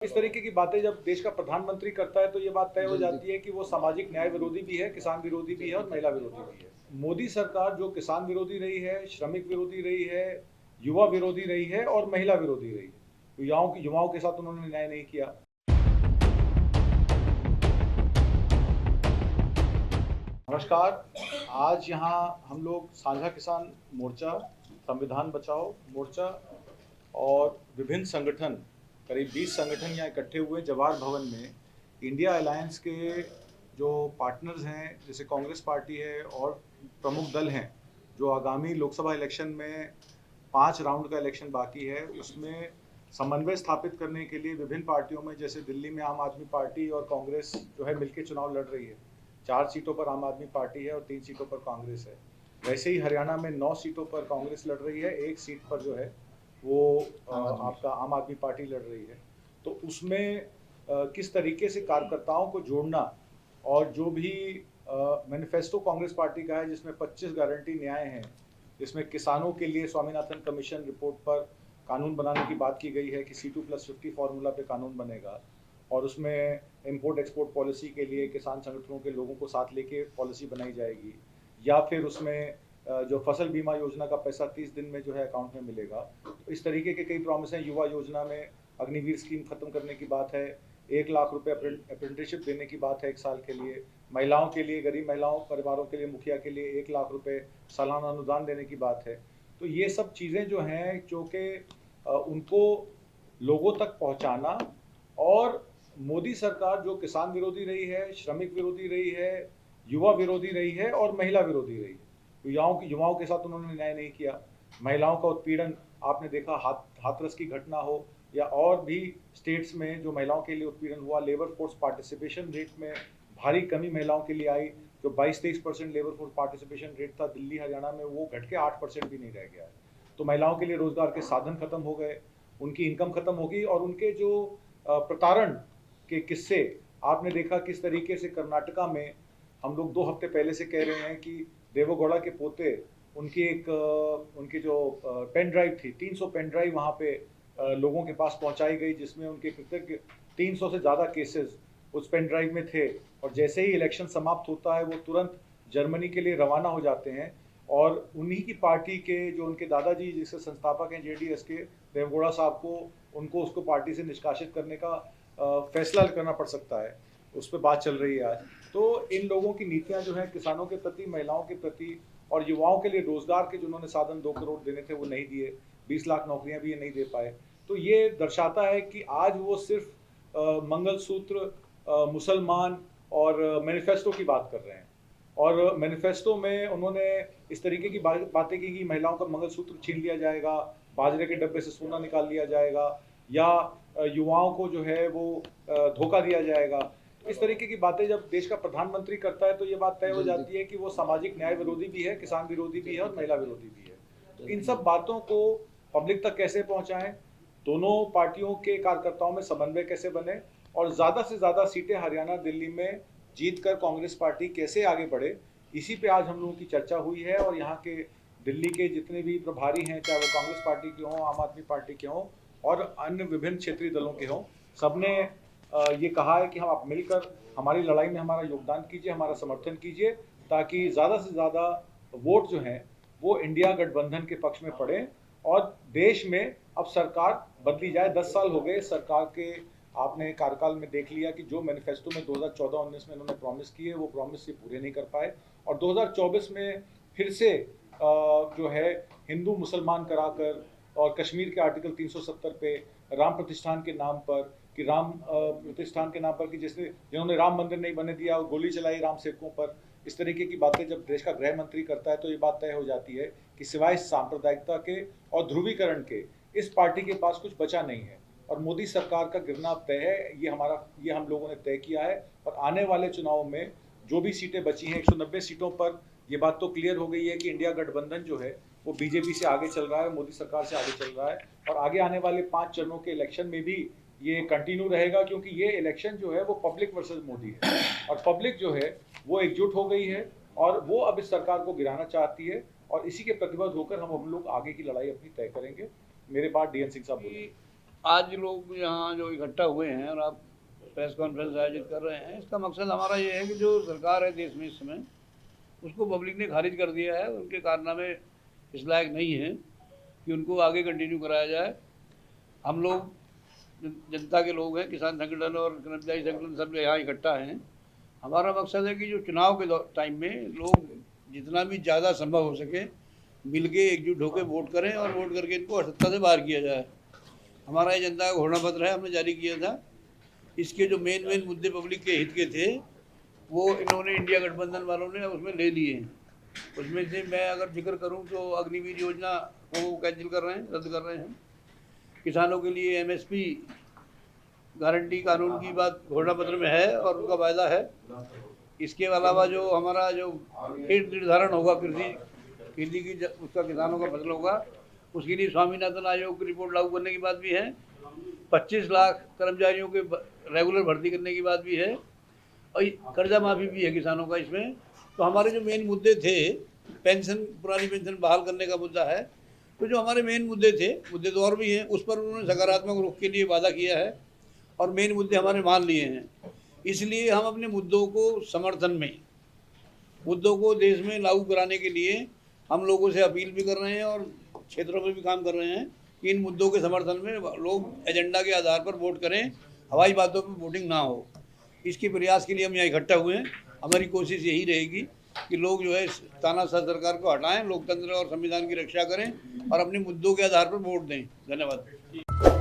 इस तरीके की बातें जब देश का प्रधानमंत्री करता है तो ये बात तय हो जाती है कि वो सामाजिक न्याय विरोधी भी है, किसान विरोधी भी है और महिला विरोधी भी है। मोदी सरकार जो किसान विरोधी रही है, श्रमिक विरोधी रही है, युवा विरोधी रही है और महिला विरोधी रही है। तो युवाओं के साथ उन्होंने न्याय नहीं किया। नमस्कार। आज यहाँ हम लोग साझा किसान मोर्चा, संविधान बचाओ मोर्चा और विभिन्न संगठन, करीब 20 संगठन यहाँ इकट्ठे हुए जवाहर भवन में। इंडिया अलायंस के जो पार्टनर्स हैं, जैसे कांग्रेस पार्टी है और प्रमुख दल हैं, जो आगामी लोकसभा इलेक्शन में 5 राउंड का इलेक्शन बाकी है, उसमें समन्वय स्थापित करने के लिए विभिन्न पार्टियों में, जैसे दिल्ली में आम आदमी पार्टी और कांग्रेस जो है मिलकर चुनाव लड़ रही है। 4 सीटों पर आम आदमी पार्टी है और 3 सीटों पर कांग्रेस है। वैसे ही हरियाणा में 9 सीटों पर कांग्रेस लड़ रही है, 1 सीट पर जो है वो आपका आम आदमी पार्टी लड़ रही है। तो उसमें किस तरीके से कार्यकर्ताओं को जोड़ना, और जो भी मैनिफेस्टो कांग्रेस पार्टी का है जिसमें 25 गारंटी न्याय हैं, जिसमें किसानों के लिए स्वामीनाथन कमीशन रिपोर्ट पर कानून बनाने की बात की गई है कि C2+50 फार्मूला पे कानून बनेगा, और उसमें इम्पोर्ट एक्सपोर्ट पॉलिसी के लिए किसान संगठनों के लोगों को साथ लेके पॉलिसी बनाई जाएगी, या फिर उसमें जो फसल बीमा योजना का पैसा 30 दिन में जो है अकाउंट में मिलेगा। तो इस तरीके के कई प्रॉमिस हैं। युवा योजना में अग्निवीर स्कीम खत्म करने की बात है, 1 लाख रुपए अप्रेंटिसशिप देने की बात है 1 साल के लिए। महिलाओं के लिए, गरीब महिलाओं परिवारों के लिए, मुखिया के लिए 1 लाख रुपए सालाना अनुदान देने की बात है। तो ये सब चीज़ें जो हैं, जो कि उनको लोगों तक पहुंचाना, और मोदी सरकार जो किसान विरोधी रही है, श्रमिक विरोधी रही है, युवा विरोधी रही है और महिला विरोधी रही है। तो युवाओं के साथ उन्होंने न्याय नहीं किया। महिलाओं का उत्पीड़न आपने देखा, हाथरस की घटना हो या और भी स्टेट्स में जो महिलाओं के लिए उत्पीड़न हुआ। लेबर फोर्स पार्टिसिपेशन रेट में भारी कमी महिलाओं के लिए आई। जो 22-23% लेबर फोर्स पार्टिसिपेशन रेट था दिल्ली हरियाणा में, वो घट के 8% भी नहीं रह गया है। तो महिलाओं के लिए रोजगार के साधन खत्म हो गए, उनकी इनकम खत्म होगी, और उनके जो प्रताड़न के किस्से आपने देखा किस तरीके से कर्नाटका में। हम लोग 2 हफ्ते पहले से कह रहे हैं कि देवगौड़ा के पोते, उनकी जो पेन ड्राइव थी, 300 पेन ड्राइव वहाँ पे लोगों के पास पहुँचाई गई, जिसमें उनके कृतज्ञ 300 से ज़्यादा केसेस उस पेन ड्राइव में थे। और जैसे ही इलेक्शन समाप्त होता है, वो तुरंत जर्मनी के लिए रवाना हो जाते हैं, और उन्हीं की पार्टी के जो उनके दादाजी जिसके संस्थापक हैं JDS के, देवगौड़ा साहब को, उनको उसको पार्टी से निष्कासित करने का फैसला करना पड़ सकता है। उस पर बात चल रही है आज। तो इन लोगों की नीतियां जो हैं किसानों के प्रति, महिलाओं के प्रति और युवाओं के लिए रोजगार के जो उन्होंने साधन 2 करोड़ देने थे वो नहीं दिए, 20 लाख नौकरियां भी ये नहीं दे पाए। तो ये दर्शाता है कि आज वो सिर्फ मंगलसूत्र, मुसलमान और मैनिफेस्टो की बात कर रहे हैं। और मैनिफेस्टो में उन्होंने इस तरीके की बातें की कि महिलाओं का मंगलसूत्र छीन लिया जाएगा, बाजरे के डब्बे से सोना निकाल लिया जाएगा, या युवाओं को जो है वो धोखा दिया जाएगा। इस तरीके की बातें जब देश का प्रधानमंत्री करता है तो ये बात तय हो जाती है कि वो सामाजिक न्याय विरोधी भी है, किसान विरोधी भी है और महिला विरोधी भी है। इन सब बातों को पब्लिक तक कैसे पहुंचाएं, दोनों पार्टियों के कार्यकर्ताओं में समन्वय कैसे बने, और ज्यादा से ज्यादा सीटें हरियाणा दिल्ली में जीतकर कांग्रेस पार्टी कैसे आगे बढ़े, इसी पे आज हम लोगों की चर्चा हुई है। और यहाँ के दिल्ली के जितने भी प्रभारी हैं, चाहे वो कांग्रेस पार्टी के हों, आम आदमी पार्टी के हों और अन्य विभिन्न क्षेत्रीय दलों के हों, सबने ये कहा है कि हम आप मिलकर हमारी लड़ाई में हमारा योगदान कीजिए, हमारा समर्थन कीजिए, ताकि ज़्यादा से ज़्यादा वोट जो हैं वो इंडिया गठबंधन के पक्ष में पड़े, और देश में अब सरकार बदली जाए। 10 साल हो गए सरकार के, आपने कार्यकाल में देख लिया कि जो मैनिफेस्टो में 2014-19 में इन्होंने प्रॉमिस किए, वो प्रॉमिस ये पूरे नहीं कर पाए। और 2024 में फिर से जो है हिंदू मुसलमान कराकर, और कश्मीर के आर्टिकल 370 पे, राम प्रतिष्ठान के नाम पर, कि राम प्रतिष्ठान के नाम पर कि जिन्होंने राम मंदिर नहीं बनने दिया, गोली चलाई राम सेवकों पर, इस तरीके की बातें जब देश का गृह मंत्री करता है तो ये बात तय हो जाती है कि सिवाय सांप्रदायिकता के और ध्रुवीकरण के इस पार्टी के पास कुछ बचा नहीं है। और मोदी सरकार का गिरना तय है, ये हम लोगों ने तय किया है। और आने वाले चुनाव में जो भी सीटें बची हैं, 190 सीटों पर ये बात तो क्लियर हो गई है कि इंडिया गठबंधन जो है वो बीजेपी से आगे चल रहा है, मोदी सरकार से आगे चल रहा है। और आगे आने वाले 5 चरणों के इलेक्शन में भी ये कंटिन्यू रहेगा, क्योंकि ये इलेक्शन जो है वो पब्लिक वर्सेस मोदी है, और पब्लिक जो है वो एकजुट हो गई है, और वो अब इस सरकार को गिराना चाहती है। और इसी के प्रतिबद्ध होकर हम लोग आगे की लड़ाई अपनी तय करेंगे। मेरे बाद DN सिंह साहब बोलेंगे। आज लोग यहाँ जो इकट्ठा हुए हैं और आप प्रेस कॉन्फ्रेंस आयोजित कर रहे हैं, इसका मकसद हमारा ये है कि जो सरकार है देश में इस समय, उसको पब्लिक ने खारिज कर दिया है। उनके कारनामे इस लायक नहीं हैं कि उनको आगे कंटिन्यू कराया जाए। हम लोग जनता के लोग हैं, किसान संगठन और कर्मचारी संगठन सब यहाँ इकट्ठा हैं। हमारा मकसद है कि जो चुनाव के टाइम में लोग जितना भी ज़्यादा संभव हो सके मिल के एकजुट होकर वोट करें और वोट करके इनको सत्ता से बाहर किया जाए। हमारा ये जनता का घोषणा पत्र है, हमने जारी किया था। इसके जो मेन मुद्दे पब्लिक के हित के थे वो इन्होंने इंडिया गठबंधन वालों ने उसमें ले लिए हैं। उसमें से मैं अगर जिक्र करूं तो अग्निवीर योजना को कैंसिल कर रहे हैं, रद्द कर रहे हैं। किसानों के लिए एमएसपी गारंटी कानून की बात घोषणा पत्र में है और उनका वायदा है। इसके अलावा जो हमारा जो रेट निर्धारण होगा कृषि की उसका किसानों का फसल होगा, उसके लिए स्वामीनाथन आयोग की रिपोर्ट लागू करने की बात भी है। 25 लाख कर्मचारियों के रेगुलर भर्ती करने की बात भी है और कर्जा माफ़ी भी है किसानों का इसमें। तो हमारे जो मेन मुद्दे थे, पेंशन, पुरानी पेंशन बहाल करने का मुद्दा है। तो जो हमारे मेन मुद्दे थे, मुद्दे तो और भी हैं, उस पर उन्होंने सकारात्मक रुख के लिए वादा किया है और मेन मुद्दे हमारे मान लिए हैं। इसलिए हम अपने मुद्दों को समर्थन में, मुद्दों को देश में लागू कराने के लिए हम लोगों से अपील भी कर रहे हैं और क्षेत्रों में भी काम कर रहे हैं कि इन मुद्दों के समर्थन में लोग एजेंडा के आधार पर वोट करें, हवाई बातों पर वोटिंग ना हो। इसके प्रयास के लिए हम यहाँ इकट्ठा हुए हैं। हमारी कोशिश यही रहेगी कि लोग जो है तानाशाह सरकार को हटाएं, लोकतंत्र और संविधान की रक्षा करें और अपने मुद्दों के आधार पर वोट दें। धन्यवाद।